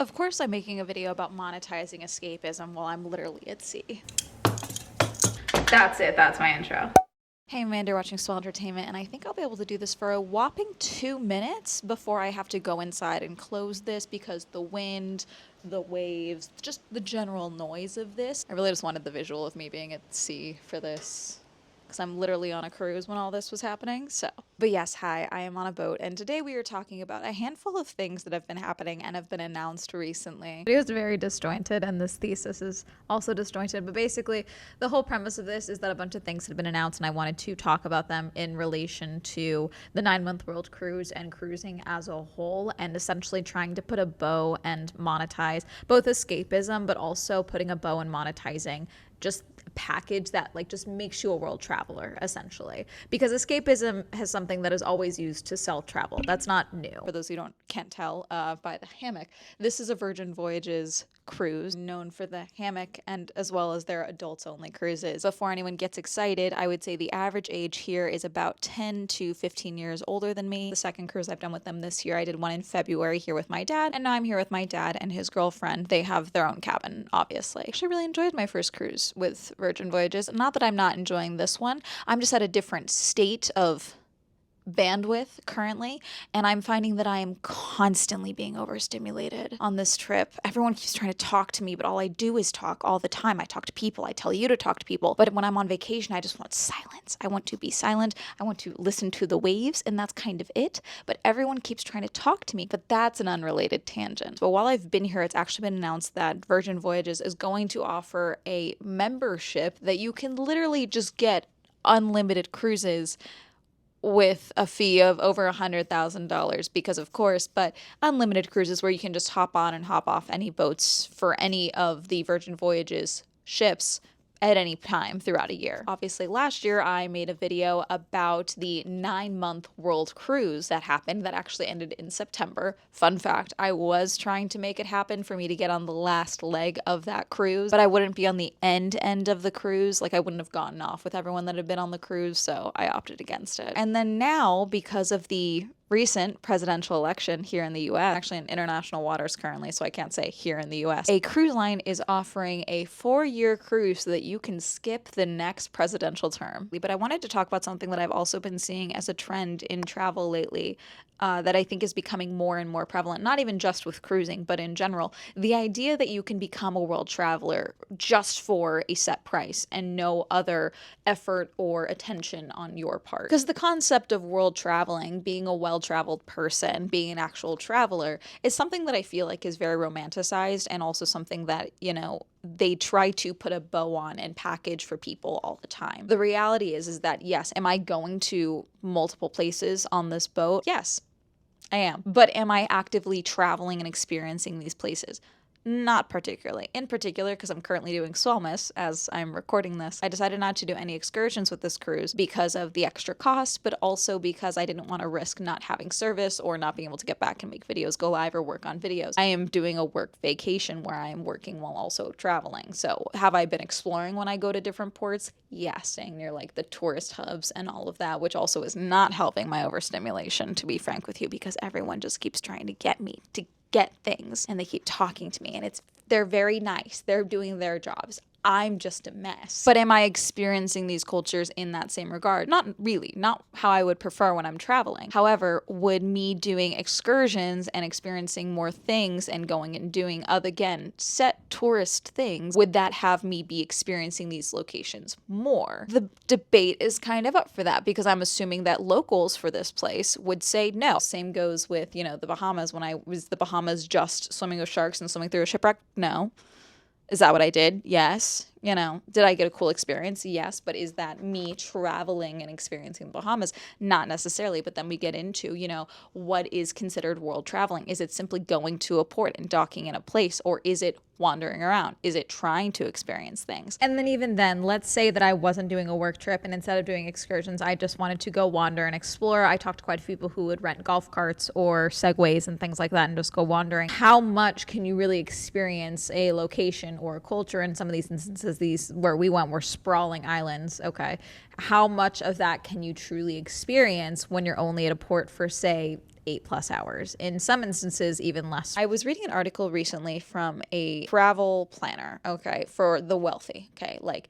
Of course I'm making a video about monetizing escapism while I'm literally at sea. That's it. That's my intro. Hey, Amanda, you're watching Swell Entertainment, and I think I'll be able to do this for a whopping 2 minutes before I have to go inside and close this because the wind, the waves, just the general noise of this. I really just wanted the visual of me being at sea for this because I'm literally on a cruise when all this was happening, so. But yes, hi, I am on a boat, and today we are talking about a handful of things that have been happening and have been announced recently. The video is very disjointed, and this thesis is also disjointed, but basically the whole premise of this is that a bunch of things had been announced, and I wanted to talk about them in relation to the 9-month world cruise and cruising as a whole, and essentially trying to put a bow and monetize both escapism, but also putting a bow and monetizing just a package that like just makes you a world traveler, essentially, because escapism has something that is always used to sell travel. That's not new. For those who can't tell by the hammock, this is a Virgin Voyages cruise known for the hammock and as well as their adults only cruises. Before anyone gets excited, I would say the average age here is about 10 to 15 years older than me. The second cruise I've done with them this year, I did one in February here with my dad, and now I'm here with my dad and his girlfriend. They have their own cabin, obviously. I actually really enjoyed my first cruise with Virgin Voyages. Not that I'm not enjoying this one, I'm just at a different state of bandwidth currently, and I'm finding that I am constantly being overstimulated on this trip. Everyone keeps trying to talk to me, but all I do is talk all the time. I talk to people, I tell you to talk to people, but when I'm on vacation, I just want silence. I want to be silent, I want to listen to the waves, and that's kind of it. But everyone keeps trying to talk to me, but that's an unrelated tangent. But while I've been here, it's actually been announced that Virgin Voyages is going to offer a membership that you can literally just get unlimited cruises with a fee of over $100,000 because of course, but unlimited cruises where you can just hop on and hop off any boats for any of the Virgin Voyages ships at any time throughout a year. Obviously, last year I made a video about the 9-month world cruise that happened that actually ended in September. Fun fact, I was trying to make it happen for me to get on the last leg of that cruise, but I wouldn't be on the end of the cruise. Like I wouldn't have gotten off with everyone that had been on the cruise, so I opted against it. And then now, because of the recent presidential election here in the US, actually in international waters currently, so I can't say here in the US, a cruise line is offering a 4-year cruise so that you can skip the next presidential term. But I wanted to talk about something that I've also been seeing as a trend in travel lately that I think is becoming more and more prevalent, not even just with cruising, but in general. The idea that you can become a world traveler just for a set price and no other effort or attention on your part. Because the concept of world traveling, being a well-traveled person, being an actual traveler, is something that I feel like is very romanticized and also something that, you know, they try to put a bow on and package for people all the time. The reality is that yes, am I going to multiple places on this boat? Yes, I am. But am I actively traveling and experiencing these places? Not particularly. In particular, because I'm currently doing Swellmas as I'm recording this, I decided not to do any excursions with this cruise because of the extra cost, but also because I didn't want to risk not having service or not being able to get back and make videos go live or work on videos. I am doing a work vacation where I am working while also traveling. So have I been exploring when I go to different ports? Yes, staying near like the tourist hubs and all of that, which also is not helping my overstimulation, to be frank with you, because everyone just keeps trying to get me to get things and they keep talking to me and they're very nice. They're doing their jobs. I'm just a mess. But am I experiencing these cultures in that same regard? Not really, not how I would prefer when I'm traveling. However, would me doing excursions and experiencing more things and going and doing again, set tourist things, would that have me be experiencing these locations more? The debate is kind of up for that because I'm assuming that locals for this place would say no. Same goes with, you know, the Bahamas. When I was the Bahamas just swimming with sharks and swimming through a shipwreck? No. Is that what I did? Yes. You know, did I get a cool experience? Yes. But is that me traveling and experiencing the Bahamas? Not necessarily. But then we get into, you know, what is considered world traveling? Is it simply going to a port and docking in a place? Or is it wandering around? Is it trying to experience things? And then even then, let's say that I wasn't doing a work trip and instead of doing excursions, I just wanted to go wander and explore. I talked to quite a few people who would rent golf carts or segways and things like that and just go wandering. How much can you really experience a location or a culture? In some of these instances, these where we went were sprawling islands. Okay. how much of that can you truly experience when you're only at a port for, say, 8+ hours? In some instances, even less. I was reading an article recently from a travel planner, okay, for the wealthy, okay, like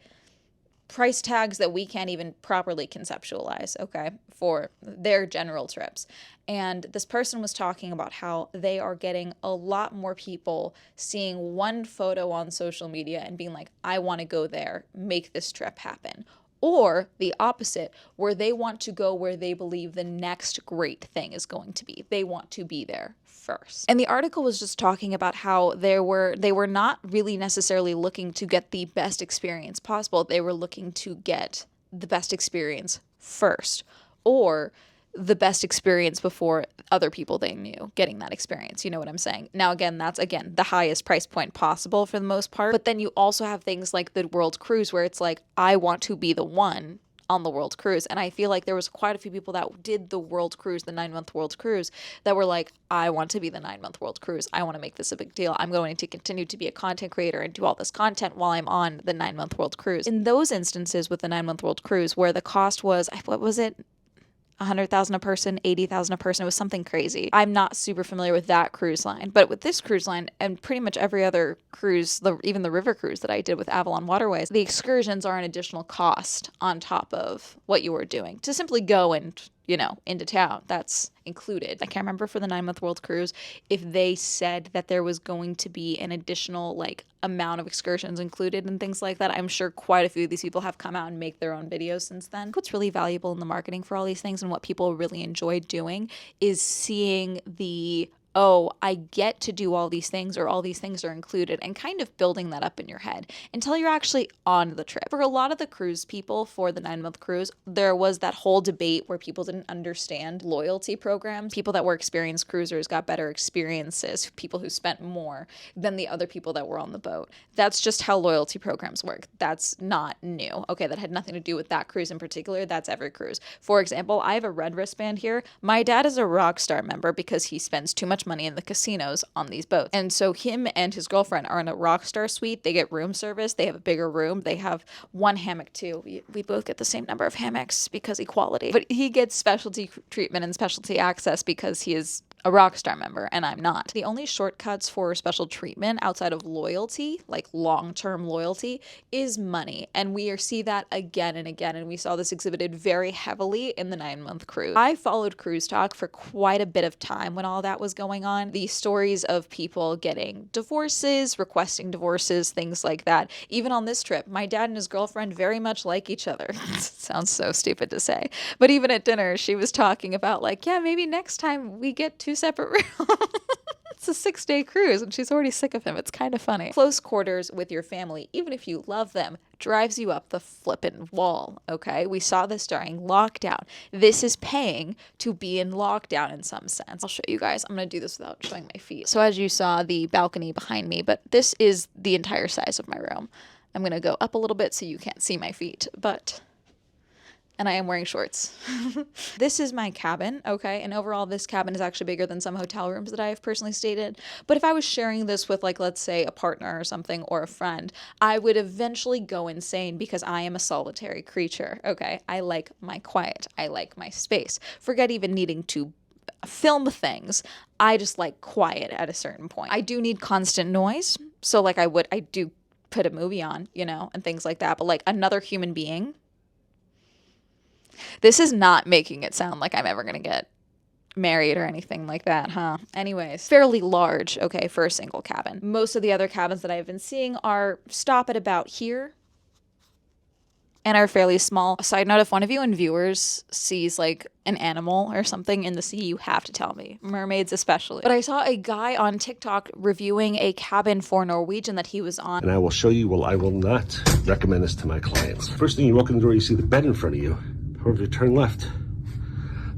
price tags that we can't even properly conceptualize, okay, for their general trips. And this person was talking about how they are getting a lot more people seeing one photo on social media and being like, I want to go there, make this trip happen. Or the opposite, where they want to go where they believe the next great thing is going to be. They want to be there first. And the article was just talking about how they were not really necessarily looking to get the best experience possible. They were looking to get the best experience first, or the best experience before other people they knew getting that experience. You know what I'm saying? Now, again, that's the highest price point possible for the most part. But then you also have things like the World Cruise where it's like, I want to be the one on the World Cruise. And I feel like there was quite a few people that did the World Cruise, the 9-month World Cruise, that were like, I want to be the 9-month World Cruise. I want to make this a big deal. I'm going to continue to be a content creator and do all this content while I'm on the 9-month World Cruise. In those instances with the 9-month World Cruise, where the cost was, what was it? 100,000 a person, 80,000 a person. It was something crazy. I'm not super familiar with that cruise line, but with this cruise line and pretty much every other cruise, even the river cruise that I did with Avalon Waterways, the excursions are an additional cost on top of what you were doing to simply go and, into town. That's included. I can't remember for the 9-month World Cruise if they said that there was going to be an additional amount of excursions included and things like that. I'm sure quite a few of these people have come out and make their own videos since then. What's really valuable in the marketing for all these things and what people really enjoy doing is seeing I get to do all these things, or all these things are included, and kind of building that up in your head until you're actually on the trip. For a lot of the cruise people for the 9-month cruise, there was that whole debate where people didn't understand loyalty programs. People that were experienced cruisers got better experiences, people who spent more than the other people that were on the boat. That's just how loyalty programs work. That's not new. Okay, that had nothing to do with that cruise in particular. That's every cruise. For example, I have a red wristband here. My dad is a Rockstar member because he spends too much money in the casinos on these boats. And so him and his girlfriend are in a Rockstar suite. They get room service. They have a bigger room. They have one hammock too. We both get the same number of hammocks because equality. But he gets specialty treatment and specialty access because he is a Rockstar member and I'm not. The only shortcuts for special treatment outside of loyalty, like long-term loyalty, is money. And we see that again and again. And we saw this exhibited very heavily in the 9-month cruise. I followed Cruise Talk for quite a bit of time when all that was going on. The stories of people getting divorces, requesting divorces, things like that. Even on this trip, my dad and his girlfriend very much like each other. Sounds so stupid to say. But even at dinner, she was talking about maybe next time we get 2 separate rooms. It's a 6-day cruise and she's already sick of him. It's kind of funny. Close quarters with your family, even if you love them, drives you up the flippin' wall, okay? We saw this during lockdown. This is paying to be in lockdown in some sense. I'll show you guys. I'm going to do this without showing my feet. So as you saw, the balcony behind me, but this is the entire size of my room. I'm going to go up a little bit so you can't see my feet, and I am wearing shorts. This is my cabin, okay? And overall, this cabin is actually bigger than some hotel rooms that I have personally stayed. But if I was sharing this with, let's say, a partner or something, or a friend, I would eventually go insane because I am a solitary creature, okay? I like my quiet. I like my space. Forget even needing to film things. I just like quiet at a certain point. I do need constant noise. So, I do put a movie on, and things like that. But, another human being, this is not making it sound like I'm ever going to get married or anything like that, huh? Anyways, fairly large, okay, for a single cabin. Most of the other cabins that I've been seeing stop at about here and are fairly small. A side note, if one of you in viewers sees an animal or something in the sea, you have to tell me. Mermaids especially. But I saw a guy on TikTok reviewing a cabin for Norwegian that he was on. And I will show you, I will not recommend this to my clients. First thing you walk in the door, you see the bed in front of you. However, you turn left,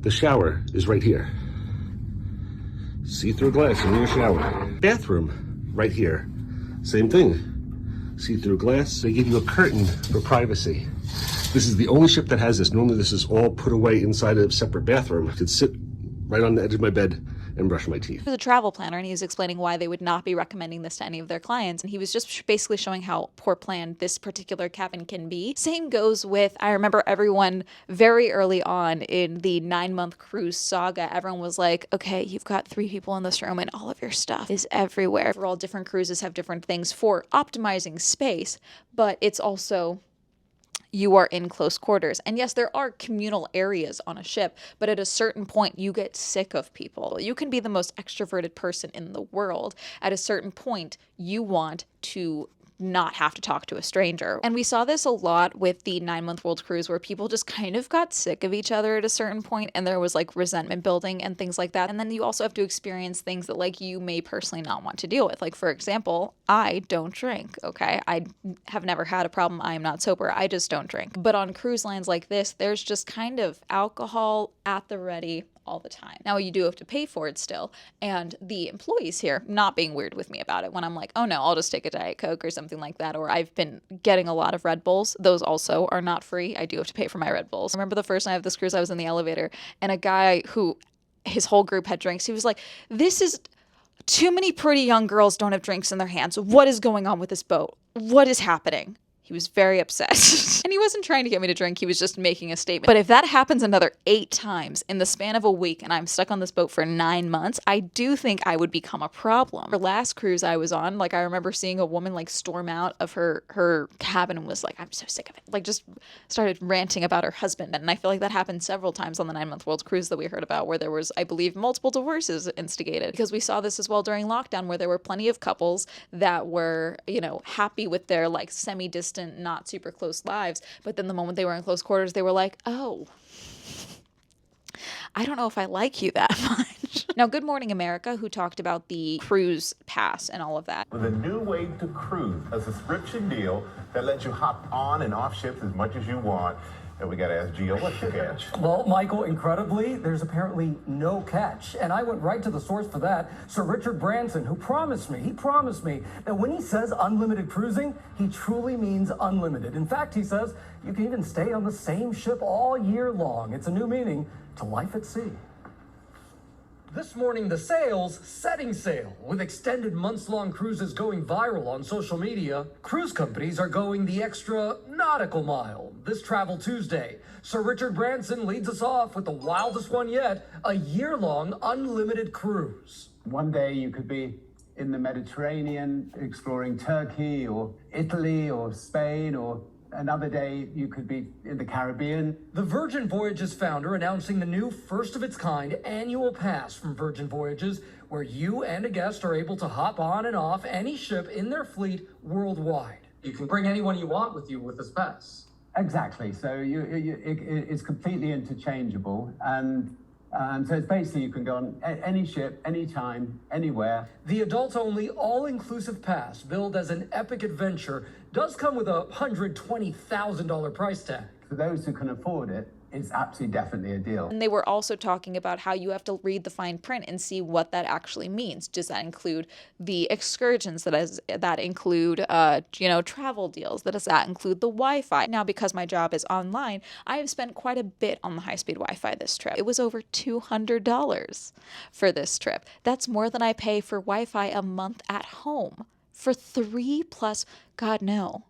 the shower is right here. See-through glass in your shower. Bathroom, right here. Same thing. See-through glass. They give you a curtain for privacy. This is the only ship that has this. Normally this is all put away inside a separate bathroom. I could sit right on the edge of my bed and brush my teeth. He was a travel planner, and he was explaining why they would not be recommending this to any of their clients. And he was just basically showing how poor planned this particular cabin can be. Same goes with, I remember everyone very early on in the 9-month cruise saga, everyone was like, okay, you've got 3 people in this room and all of your stuff is everywhere. For all different cruises have different things for optimizing space, but it's also you are in close quarters. And yes, there are communal areas on a ship, but at a certain point, you get sick of people. You can be the most extroverted person in the world. At a certain point, you want to not have to talk to a stranger. And we saw this a lot with the 9-month world cruise, where people just kind of got sick of each other at a certain point, and there was like resentment building and things like that. And then you also have to experience things that like you may personally not want to deal with. Like, for example, I don't drink, okay? I have never had a problem. I am not sober. I just don't drink. But on cruise lines like this, there's just kind of alcohol at the ready all the time. Now, you do have to pay for it still, and the employees here not being weird with me about it when I'm like, oh no, I'll just take a Diet Coke or something like that, or I've been getting a lot of Red Bulls. Those also are not free. I do have to pay for my Red Bulls. I remember the first night of this cruise, I was in the elevator, and a guy who his whole group had drinks, he was like, this is too many pretty young girls don't have drinks in their hands. What is going on with this boat? What is happening? He was very upset. And he wasn't trying to get me to drink. He was just making a statement. But if that happens another 8 times in the span of a week and I'm stuck on this boat for 9 months, I do think I would become a problem. The last cruise I was on, like, I remember seeing a woman like storm out of her cabin and was like, I'm so sick of it. Like, just started ranting about her husband. And I feel like that happened several times on the 9-month world cruise that we heard about, where there was, I believe, multiple divorces instigated. Because we saw this as well during lockdown, where there were plenty of couples that were, you know, happy with their like semi-distant, not super close lives, but then the moment they were in close quarters, they were like, oh, I don't know if I like you that much. Now, Good Morning America, who talked about the cruise pass and all of that. With a new way to cruise, a subscription deal that lets you hop on and off ships as much as you want. And we got to ask Gio, what's the catch? Well, Michael, incredibly, there's apparently no catch. And I went right to the source for that, Sir Richard Branson, who promised me that when he says unlimited cruising, he truly means unlimited. In fact, he says you can even stay on the same ship all year long. It's a new meaning to life at sea. This morning, the sails setting sail. With extended months-long cruises going viral on social media, cruise companies are going the extra nautical mile. This Travel Tuesday, Sir Richard Branson leads us off with the wildest one yet, a year-long unlimited cruise. One day you could be in the Mediterranean exploring Turkey or Italy or Spain, or another day you could be in the Caribbean. The Virgin Voyages founder announcing the new first-of-its-kind annual pass from Virgin Voyages, where you and a guest are able to hop on and off any ship in their fleet worldwide. You can bring anyone you want with you with this pass. Exactly. So it's completely interchangeable, and so it's basically you can go on any ship, anytime, anywhere. The adults-only, all-inclusive pass, billed as an epic adventure, does come with a $120,000 price tag. For those who can afford it, it's absolutely definitely a deal. And they were also talking about how you have to read the fine print and see what that actually means. Does that include the excursions? That include, travel deals? Does that include the Wi-Fi? Now, because my job is online, I have spent quite a bit on the high-speed Wi-Fi this trip. It was over $200 for this trip. That's more than I pay for Wi-Fi a month at home. For 3+, God, no.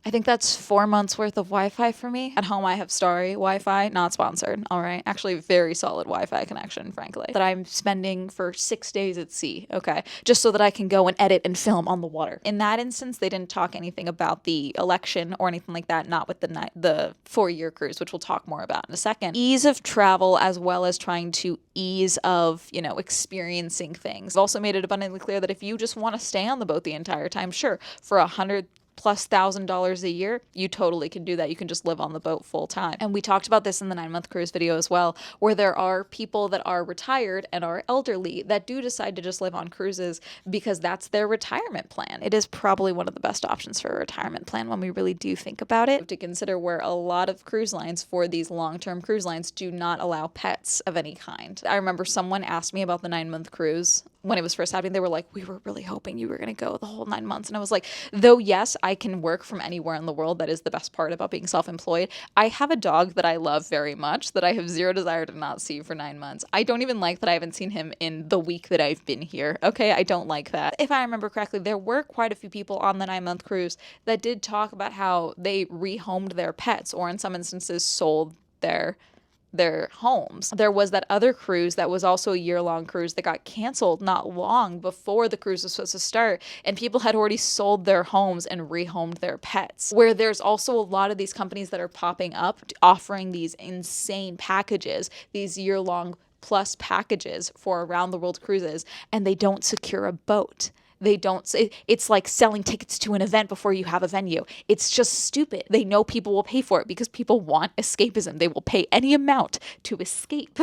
I think that's 4 months worth of Wi-Fi for me. At home, I have Starry Wi-Fi, not sponsored, all right? Actually, very solid Wi-Fi connection, frankly, that I'm spending for 6 days at sea, okay? Just so that I can go and edit and film on the water. In that instance, they didn't talk anything about the election or anything like that, not with the 4-year cruise, which we'll talk more about in a second. Ease of travel, as well as trying to ease of, experiencing things. I've also made it abundantly clear that if you just want to stay on the boat the entire time, sure, for $100,000+ a year, you totally can do that. You can just live on the boat full time. And we talked about this in the 9-month cruise video as well, where there are people that are retired and are elderly that do decide to just live on cruises because that's their retirement plan. It is probably one of the best options for a retirement plan when we really do think about it. To consider where a lot of cruise lines, for these long-term cruise lines, do not allow pets of any kind. I remember someone asked me about the 9-month cruise when it was first happening. They were like, we were really hoping you were going to go the whole 9 months. And I was like, though, yes, I can work from anywhere in the world. That is the best part about being self-employed. I have a dog that I love very much that I have zero desire to not see for 9 months. I don't even like that I haven't seen him in the week that I've been here. Okay, I don't like that. If I remember correctly, there were quite a few people on the 9-month cruise that did talk about how they rehomed their pets, or in some instances sold their homes. There was that other cruise that was also a year-long cruise that got canceled not long before the cruise was supposed to start, and people had already sold their homes and rehomed their pets. Where there's also a lot of these companies that are popping up offering these insane packages, these year-long plus packages for around the world cruises, and they don't secure a boat. They don't say, it's like selling tickets to an event before you have a venue. It's just stupid. They know people will pay for it because people want escapism. They will pay any amount to escape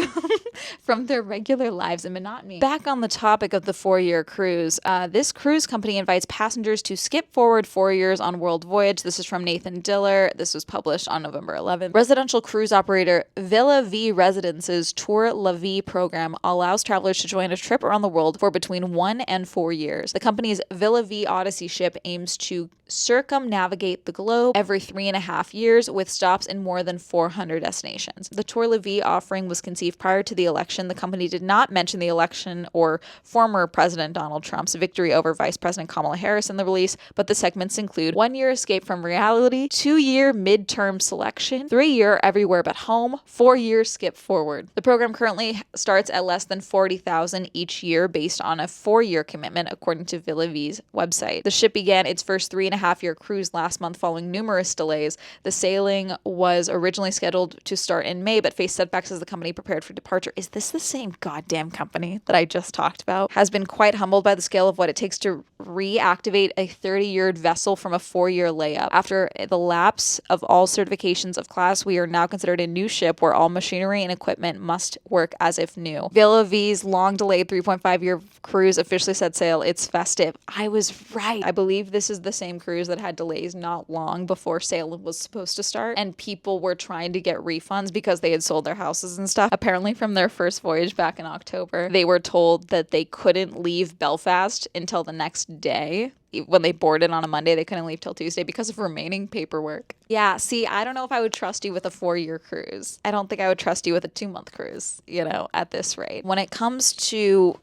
from their regular lives and monotony. Back on the topic of the 4-year cruise, this cruise company invites passengers to skip forward 4 years on World Voyage. This is from Nathan Diller. This was published on November 11th. Residential cruise operator Villa V Residences Tour La Vie program allows travelers to join a trip around the world for between 1 and 4 years. The company's Villa V Odyssey ship aims to circumnavigate the globe every 3.5 years with stops in more than 400 destinations. The Tour La Vie offering was conceived prior to the election. The company did not mention the election or former President Donald Trump's victory over Vice President Kamala Harris in the release, but the segments include 1-year escape from reality, 2-year midterm selection, 3-year everywhere but home, 4-year skip forward. The program currently starts at less than $40,000 each year based on a 4-year commitment, according to Villa V's website. The ship began its first 3.5-year cruise last month following numerous delays. The sailing was originally scheduled to start in May, but faced setbacks as the company prepared for departure. Is this the same goddamn company that I just talked about? Has been quite humbled by the scale of what it takes to reactivate a 30-year vessel from a 4-year layup. After the lapse of all certifications of class, we are now considered a new ship where all machinery and equipment must work as if new. Villa V's long-delayed 3.5-year cruise officially set sail. It's festive. I was right. I believe this is the same cruise that had delays not long before sail was supposed to start, and people were trying to get refunds because they had sold their houses and stuff. Apparently from their first voyage back in October, they were told that they couldn't leave Belfast until the next day. When they boarded on a Monday, they couldn't leave till Tuesday because of remaining paperwork. Yeah, see, I don't know if I would trust you with a 4-year cruise. I don't think I would trust you with a 2-month cruise, at this rate. When it comes to,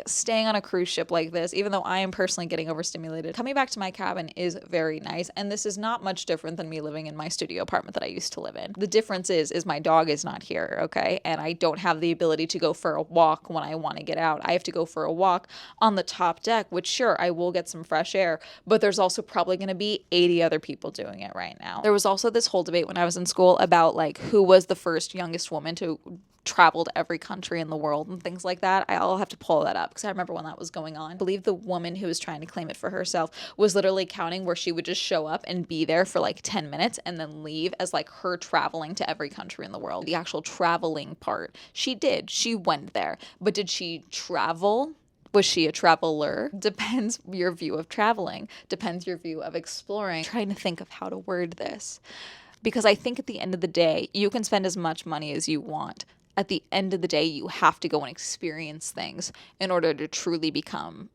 staying on a cruise ship like this, even though I am personally getting overstimulated, coming back to my cabin is very nice, and this is not much different than me living in my studio apartment that I used to live in. The difference is my dog is not here, okay? And I don't have the ability to go for a walk when I want to get out. I have to go for a walk on the top deck, which sure, I will get some fresh air, but there's also probably going to be 80 other people doing it right now. There was also this whole debate when I was in school about who was the first youngest woman to travel to every country in the world and things like that. I'll have to pull that up because I remember when that was going on. I believe the woman who was trying to claim it for herself was literally counting where she would just show up and be there for 10 minutes and then leave as her traveling to every country in the world. The actual traveling part. She did. She went there. But did she travel? Was she a traveler? Depends your view of traveling. Depends your view of exploring. I'm trying to think of how to word this. Because I think at the end of the day, you can spend as much money as you want. At the end of the day, you have to go and experience things in order to truly become,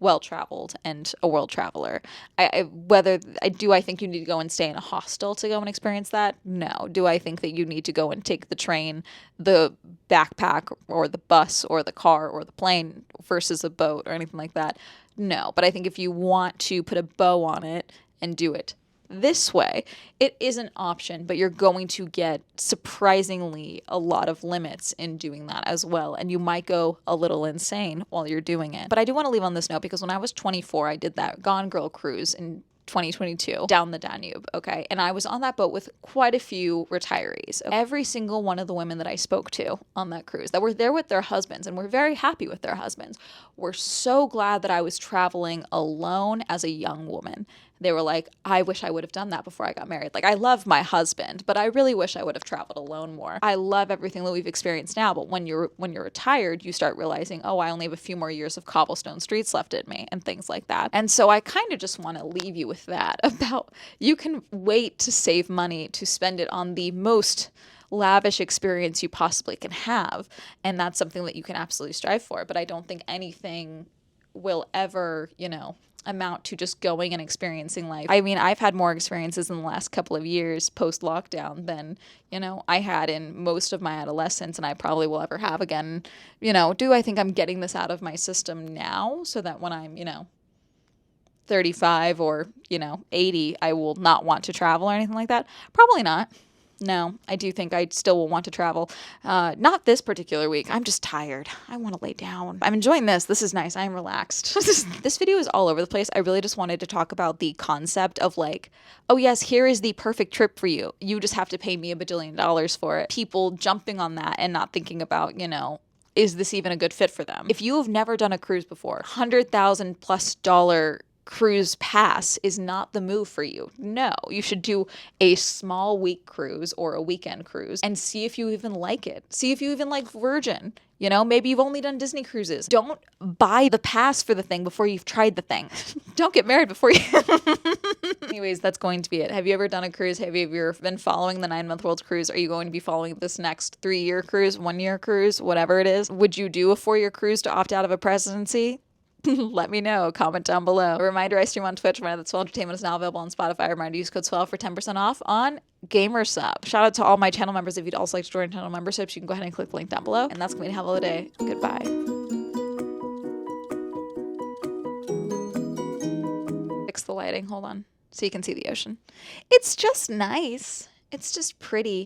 well-traveled and a world traveler. Do I think you need to go and stay in a hostel to go and experience that? No. Do I think that you need to go and take the train, the backpack, or the bus, or the car, or the plane versus a boat or anything like that? No. But I think if you want to put a bow on it and do it this way, it is an option, but you're going to get surprisingly a lot of limits in doing that as well, and you might go a little insane while you're doing it. But I do want to leave on this note because when I was 24, I did that Gone Girl cruise in 2022 down the Danube, okay? And I was on that boat with quite a few retirees. Every single one of the women that I spoke to on that cruise that were there with their husbands and were very happy with their husbands were so glad that I was traveling alone as a young woman. They were like, I wish I would have done that before I got married. I love my husband, but I really wish I would have traveled alone more. I love everything that we've experienced now, but when you're retired, you start realizing, oh, I only have a few more years of cobblestone streets left in me and things like that. And so I kind of just want to leave you with that about you can wait to save money to spend it on the most lavish experience you possibly can have. And that's something that you can absolutely strive for. But I don't think anything will ever, amount to just going and experiencing life. I mean, I've had more experiences in the last couple of years post-lockdown than, I had in most of my adolescence, and I probably will ever have again. Do I think I'm getting this out of my system now so that when I'm, 35 or, 80, I will not want to travel or anything like that? Probably not. No, I do think I still will want to travel. Not this particular week. I'm just tired. I want to lay down. I'm enjoying this. This is nice. I'm relaxed. This video is all over the place. I really just wanted to talk about the concept of like, oh yes, here is the perfect trip for you. You just have to pay me $1 bajillion for it. People jumping on that and not thinking about, is this even a good fit for them? If you have never done a cruise before, $100,000+ cruise pass is not the move for you. No, you should do a small week cruise or a weekend cruise and see if you even like it. See if you even like Virgin. Maybe you've only done Disney cruises. Don't buy the pass for the thing before you've tried the thing. Don't get married before you... Anyways, that's going to be it. Have you ever done a cruise? Have you ever been following the 9-month world cruise? Are you going to be following this next 3-year cruise, 1-year cruise, whatever it is? Would you do a 4-year cruise to opt out of a presidency? Let me know. Comment down below. A reminder, I stream on Twitch. Reminder that Swell Entertainment is now available on Spotify. Reminder, use code SWELL for 10% off on Gamersub. Shout out to all my channel members. If you'd also like to join channel memberships, you can go ahead and click the link down below. And that's going to be Have a day. Goodbye. Fix the lighting. Hold on. So you can see the ocean. It's just nice. It's just pretty.